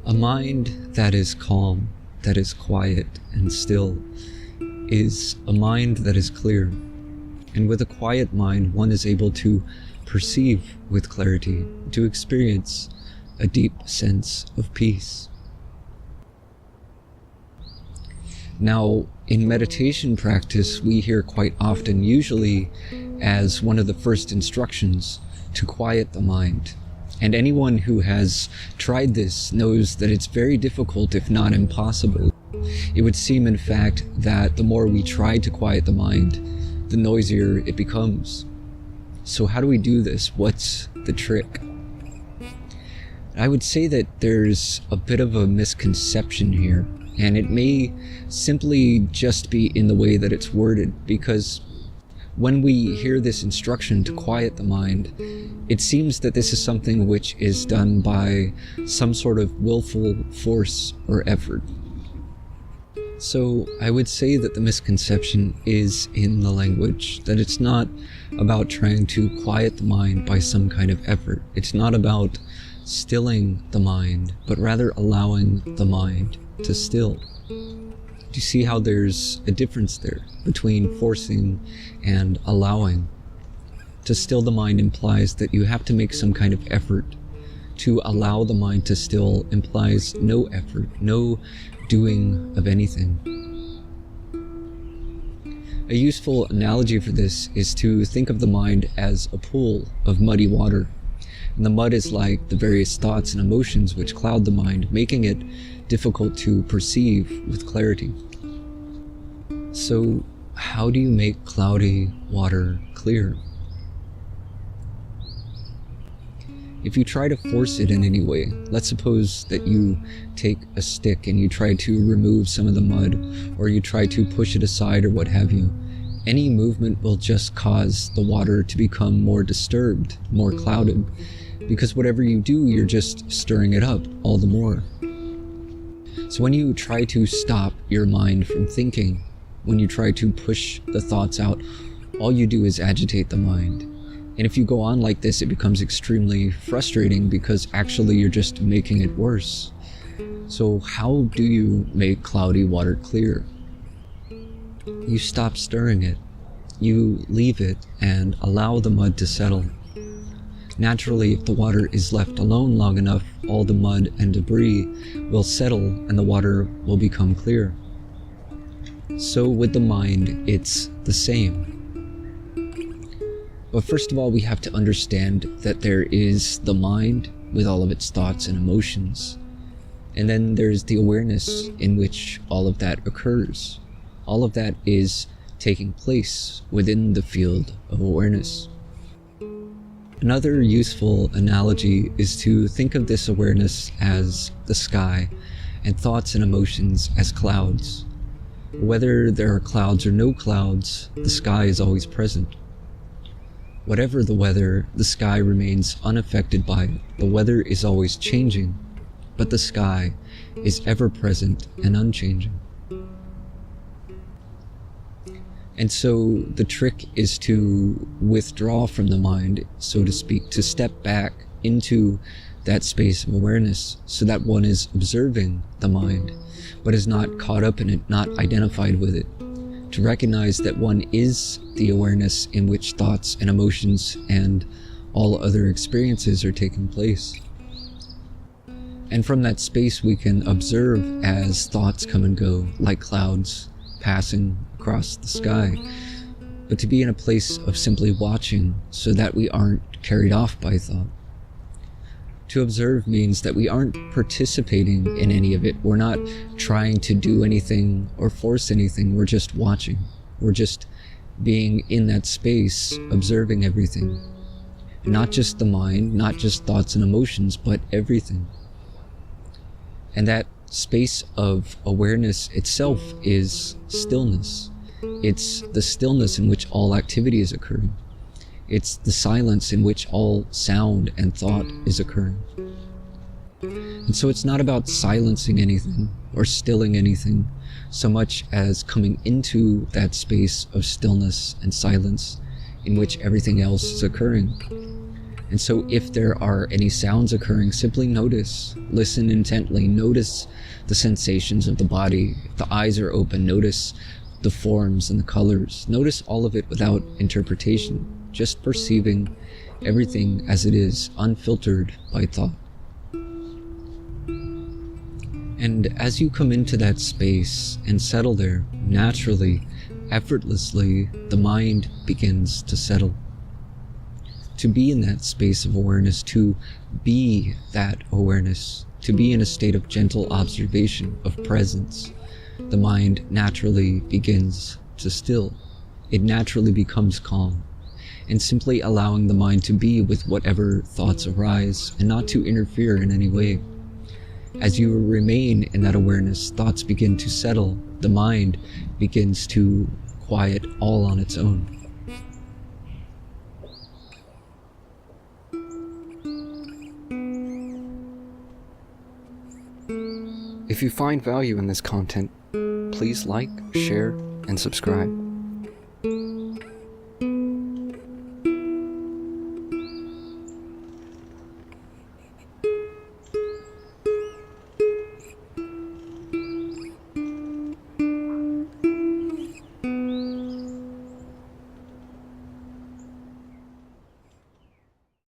A mind that is calm, that is quiet and still, is a mind that is clear. And with a quiet mind, one is able to perceive with clarity, to experience a deep sense of peace. Now, in meditation practice, we hear quite often, usually as one of the first instructions, to quiet the mind. And anyone who has tried this knows that it's very difficult, if not impossible. It would seem, in fact, that the more we try to quiet the mind, the noisier it becomes. So how do we do this? What's the trick? I would say that there's a bit of a misconception here, and it may simply just be in the way that it's worded, because when we hear this instruction to quiet the mind, it seems that this is something which is done by some sort of willful force or effort. So I would say that the misconception is in the language, that it's not about trying to quiet the mind by some kind of effort. It's not about stilling the mind, but rather allowing the mind to still. Do you see how there's a difference there between forcing and allowing? To still the mind implies that you have to make some kind of effort. To allow the mind to still implies no effort, no doing of anything. A useful analogy for this is to think of the mind as a pool of muddy water. And the mud is like the various thoughts and emotions which cloud the mind, making it difficult to perceive with clarity. So, how do you make cloudy water clear? If you try to force it in any way, let's suppose that you take a stick and you try to remove some of the mud, or you try to push it aside or what have you, any movement will just cause the water to become more disturbed, more clouded, because whatever you do, you're just stirring it up all the more. So when you try to stop your mind from thinking, when you try to push the thoughts out, all you do is agitate the mind. And if you go on like this, it becomes extremely frustrating because actually you're just making it worse. So how do you make cloudy water clear? You stop stirring it. You leave it and allow the mud to settle. Naturally, if the water is left alone long enough, all the mud and debris will settle and the water will become clear. So with the mind, it's the same. But first of all, we have to understand that there is the mind with all of its thoughts and emotions. And then there's the awareness in which all of that occurs. All of that is taking place within the field of awareness. Another useful analogy is to think of this awareness as the sky and thoughts and emotions as clouds. Whether there are clouds or no clouds, the sky is always present. Whatever the weather, the sky remains unaffected by it. The weather is always changing, but the sky is ever present and unchanging. And so the trick is to withdraw from the mind, so to speak, to step back into that space of awareness so that one is observing the mind, but is not caught up in it, not identified with it. To recognize that one is the awareness in which thoughts and emotions and all other experiences are taking place. And from that space we can observe as thoughts come and go, like clouds passing across the sky, but to be in a place of simply watching so that we aren't carried off by thought. To observe means that we aren't participating in any of it. We're not trying to do anything or force anything. We're just watching. We're just being in that space, observing everything. Not just the mind, not just thoughts and emotions, but everything. And that space of awareness itself is stillness. It's the stillness in which all activity is occurring. It's the silence in which all sound and thought is occurring. And so it's not about silencing anything or stilling anything so much as coming into that space of stillness and silence in which everything else is occurring. And so if there are any sounds occurring, simply notice, listen intently, notice the sensations of the body. If the eyes are open, notice the forms and the colors. Notice all of it without interpretation, just perceiving everything as it is, unfiltered by thought. And as you come into that space and settle there, naturally, effortlessly, the mind begins to settle. To be in that space of awareness, to be that awareness, to be in a state of gentle observation, of presence, the mind naturally begins to still. It naturally becomes calm, and simply allowing the mind to be with whatever thoughts arise and not to interfere in any way. As you remain in that awareness, thoughts begin to settle, the mind begins to quiet all on its own. If you find value in this content, please like, share, and subscribe.